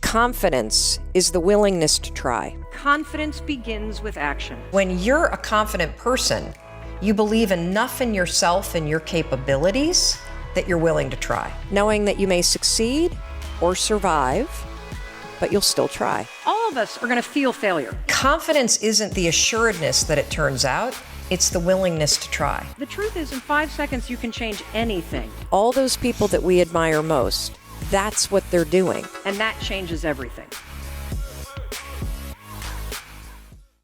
Confidence is the willingness to try. Confidence begins with action. When you're a confident person, you believe enough in yourself and your capabilities that you're willing to try. Knowing that you may succeed or survive, but you'll still try. All of us are going to feel failure. Confidence isn't the assuredness that it turns out, it's the willingness to try. The truth is, in 5 seconds, you can change anything. All those people that we admire most, that's what they're doing. And that changes everything.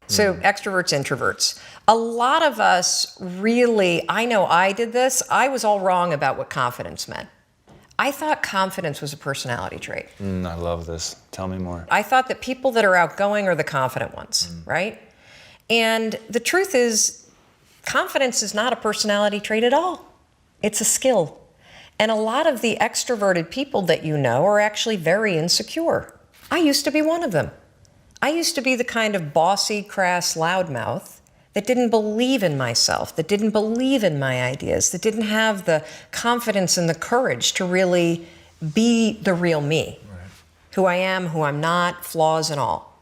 So extroverts, introverts. A lot of us really, I know I did this, I was all wrong about what confidence meant. I thought confidence was a personality trait. I love this. Tell me more. I thought that people that are outgoing are the confident ones, right? And the truth is, confidence is not a personality trait at all. It's a skill. And a lot of the extroverted people that you know are actually very insecure. I used to be one of them. I used to be the kind of bossy, crass loudmouth that didn't believe in myself, that didn't believe in my ideas, that didn't have the confidence and the courage to really be the real me. Right. Who I am, who I'm not, flaws and all.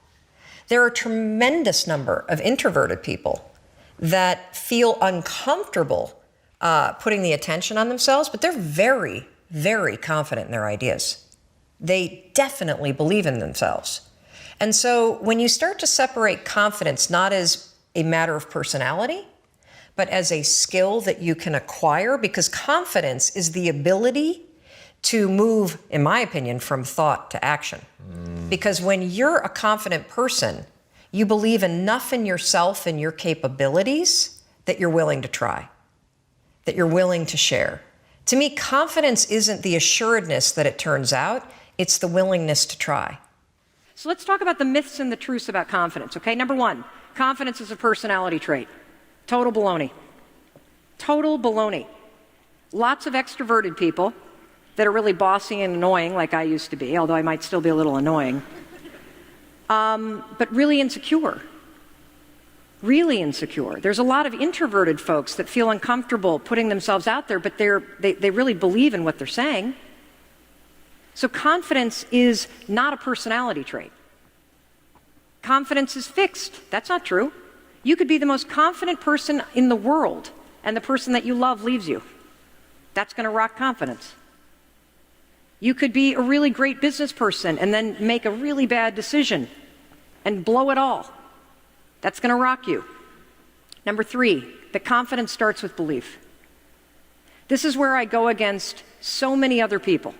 There are a tremendous number of introverted people that feel uncomfortable putting the attention on themselves, but they're very, very confident in their ideas. They definitely believe in themselves. And so when you start to separate confidence not as a matter of personality, but as a skill that you can acquire, because confidence is the ability to move, in my opinion, from thought to action. Because when you're a confident person, you believe enough in yourself and your capabilities that you're willing to try, that you're willing to share. To me, confidence isn't the assuredness that it turns out, it's the willingness to try. So let's talk about the myths and the truths about confidence, okay? Number one, confidence is a personality trait. Total baloney. Total baloney. Lots of extroverted people that are really bossy and annoying, like I used to be, although I might still be a little annoying, but really insecure. Really insecure. There's a lot of introverted folks that feel uncomfortable putting themselves out there, but they really believe in what they're saying. So confidence is not a personality trait. Confidence is fixed. That's not true. You could be the most confident person in the world, and the person that you love leaves you. That's going to rock confidence. You could be a really great business person and then make a really bad decision and blow it all. That's going to rock you. Number three, the confidence starts with belief. This is where I go against so many other people.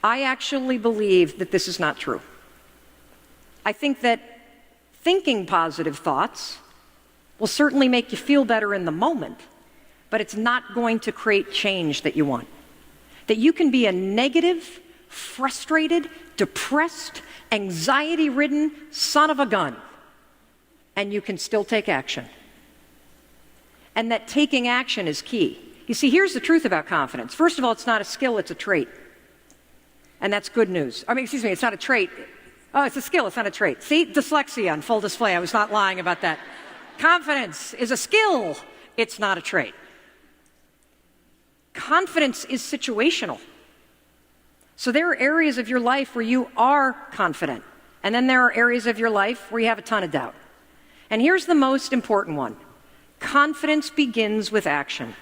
I actually believe that this is not true. I think that thinking positive thoughts will certainly make you feel better in the moment, but it's not going to create change that you want. That you can be a negative, frustrated, depressed, anxiety-ridden son of a gun, and you can still take action. And that taking action is key. You see, here's the truth about confidence. First of all, it's not a skill, it's a trait. And that's good news. It's not a trait. Oh, it's a skill, it's not a trait. See, dyslexia on full display. I was not lying about that. Confidence is a skill, it's not a trait. Confidence is situational. So there are areas of your life where you are confident, and then there are areas of your life where you have a ton of doubt. And here's the most important one. Confidence begins with action.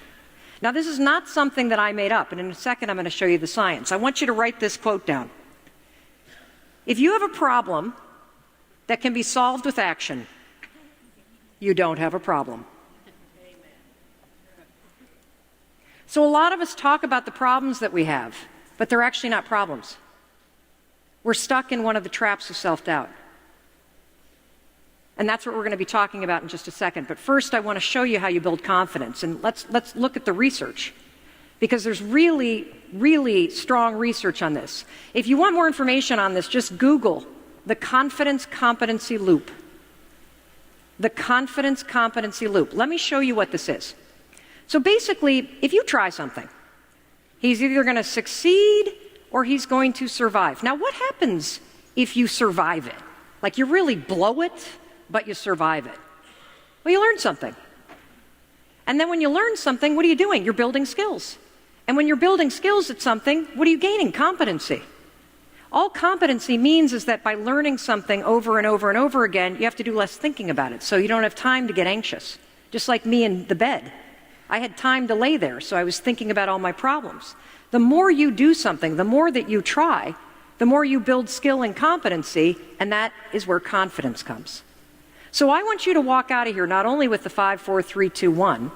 Now, this is not something that I made up, and in a second I'm going to show you the science. I want you to write this quote down. If you have a problem that can be solved with action, you don't have a problem. So a lot of us talk about the problems that we have, but they're actually not problems. We're stuck in one of the traps of self-doubt. And that's what we're going to be talking about in just a second. But first, I want to show you how you build confidence. And let's look at the research, because there's really, really strong research on this. If you want more information on this, just Google the confidence competency loop. The confidence competency loop. Let me show you what this is. So basically, if you try something, he's either going to succeed or he's going to survive. Now, what happens if you survive it? Like you really blow it, but you survive it. Well, you learn something. And then when you learn something, what are you doing? You're building skills. And when you're building skills at something, what are you gaining? Competency. All competency means is that by learning something over and over and over again, you have to do less thinking about it, so you don't have time to get anxious. Just like me in the bed. I had time to lay there, so I was thinking about all my problems. The more you do something, the more that you try, the more you build skill and competency, and that is where confidence comes. So I want you to walk out of here not only with the 5, 4, 3, 2, 1,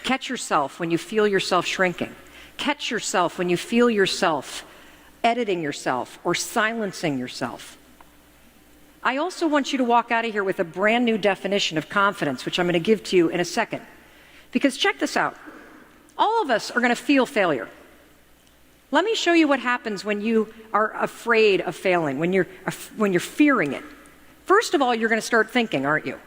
catch yourself when you feel yourself shrinking. Catch yourself when you feel yourself editing yourself or silencing yourself. I also want you to walk out of here with a brand new definition of confidence, which I'm going to give to you in a second. Because check this out. All of us are going to feel failure. Let me show you what happens when you are afraid of failing, when you're fearing it. First of all, you're going to start thinking, aren't you?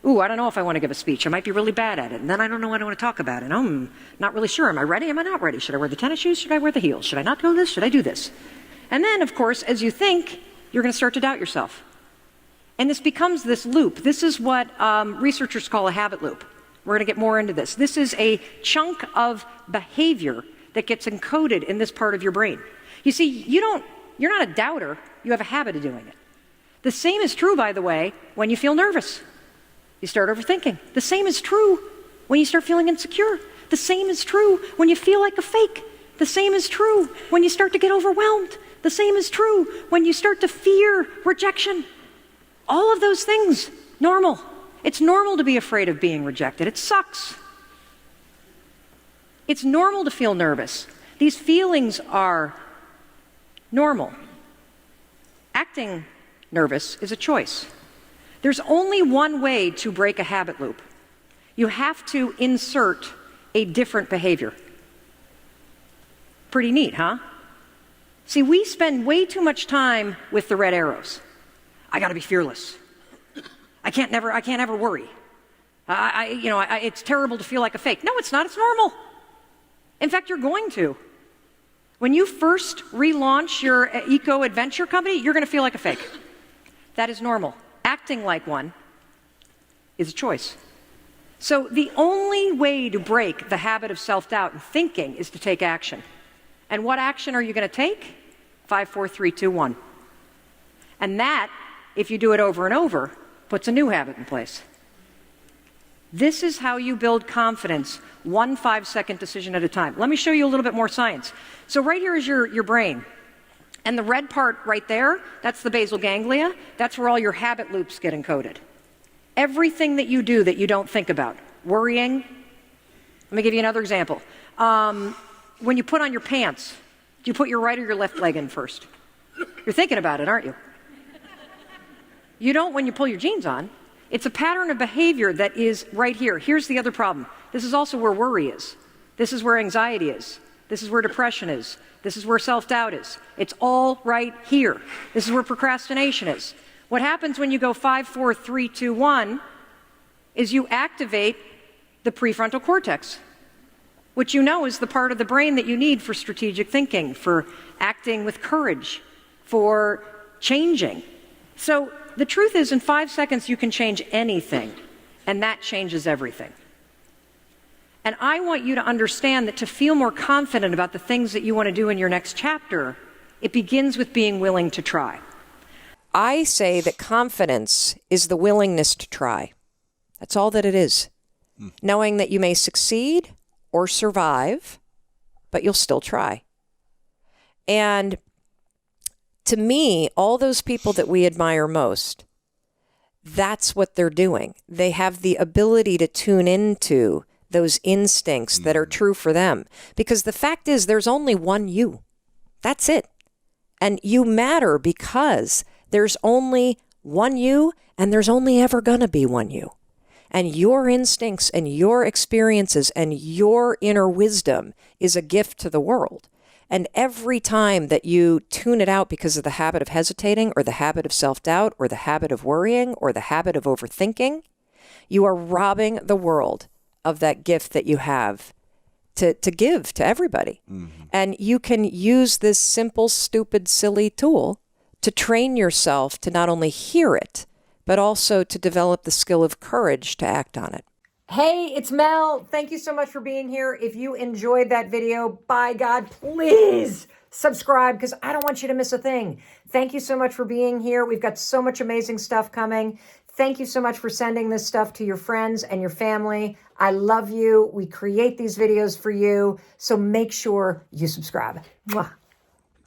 Ooh, I don't know if I want to give a speech. I might be really bad at it. And then I don't know what I want to talk about. And I'm not really sure. Am I ready? Am I not ready? Should I wear the tennis shoes? Should I wear the heels? Should I not do this? Should I do this? And then, of course, as you think, you're going to start to doubt yourself. And this becomes this loop. This is what researchers call a habit loop. We're going to get more into this. This is a chunk of behavior that gets encoded in this part of your brain. You see, you're not a doubter. You have a habit of doing it. The same is true, by the way, when you feel nervous. You start overthinking. The same is true when you start feeling insecure. The same is true when you feel like a fake. The same is true when you start to get overwhelmed. The same is true when you start to fear rejection. All of those things, normal. It's normal to be afraid of being rejected. It sucks. It's normal to feel nervous. These feelings are normal. Acting nervous is a choice. There's only one way to break a habit loop. You have to insert a different behavior. Pretty neat, huh? See, we spend way too much time with the red arrows. I got to be fearless. I can't ever worry. It's terrible to feel like a fake. No, it's not. It's normal. In fact, you're going to. When you first relaunch your eco-adventure company, you're going to feel like a fake. That is normal. Acting like one is a choice. So the only way to break the habit of self-doubt and thinking is to take action. And what action are you going to take? 5, 4, 3, 2, 1. And that, if you do it over and over, puts a new habit in place. This is how you build confidence, one 5-second decision at a time. Let me show you a little bit more science. So right here is your brain. And the red part right there, that's the basal ganglia. That's where all your habit loops get encoded. Everything that you do that you don't think about. Worrying. Let me give you another example. When you put on your pants, do you put your right or your left leg in first? You're thinking about it, aren't you? You don't when you pull your jeans on. It's a pattern of behavior that is right here. Here's the other problem. This is also where worry is. This is where anxiety is. This is where depression is. This is where self-doubt is. It's all right here. This is where procrastination is. What happens when you go 5, 4, 3, 2, 1 is you activate the prefrontal cortex, which you know is the part of the brain that you need for strategic thinking, for acting with courage, for changing. So the truth is, in 5 seconds, you can change anything, and that changes everything. And I want you to understand that to feel more confident about the things that you want to do in your next chapter, it begins with being willing to try. I say that confidence is the willingness to try. That's all that it is. Knowing that you may succeed or survive, but you'll still try. And to me, all those people that we admire most, that's what they're doing. They have the ability to tune into those instincts that are true for them. Because the fact is, there's only one you. That's it. And you matter because there's only one you, and there's only ever going to be one you. And your instincts and your experiences and your inner wisdom is a gift to the world. And every time that you tune it out because of the habit of hesitating or the habit of self-doubt or the habit of worrying or the habit of overthinking, you are robbing the world of that gift that you have to give to everybody. And you can use this simple, stupid, silly tool to train yourself to not only hear it, but also to develop the skill of courage to act on it. Hey, it's Mel. Thank you so much for being here. If you enjoyed that video, by God, please subscribe, because I don't want you to miss a thing. Thank you so much for being here. We've got so much amazing stuff coming. Thank you so much for sending this stuff to your friends and your family. I love you. We create these videos for you. So make sure you subscribe. Mwah.